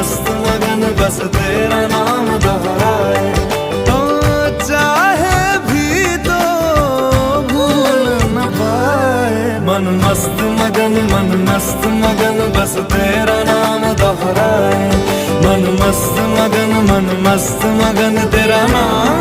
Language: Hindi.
मस्त मगन बस तेरा नाम दोहराए। तो चाहे भी तो भूल न पाए। मन मस्त मगन बस तेरा नाम दोहराए। मन मस्त मगन तेरा नाम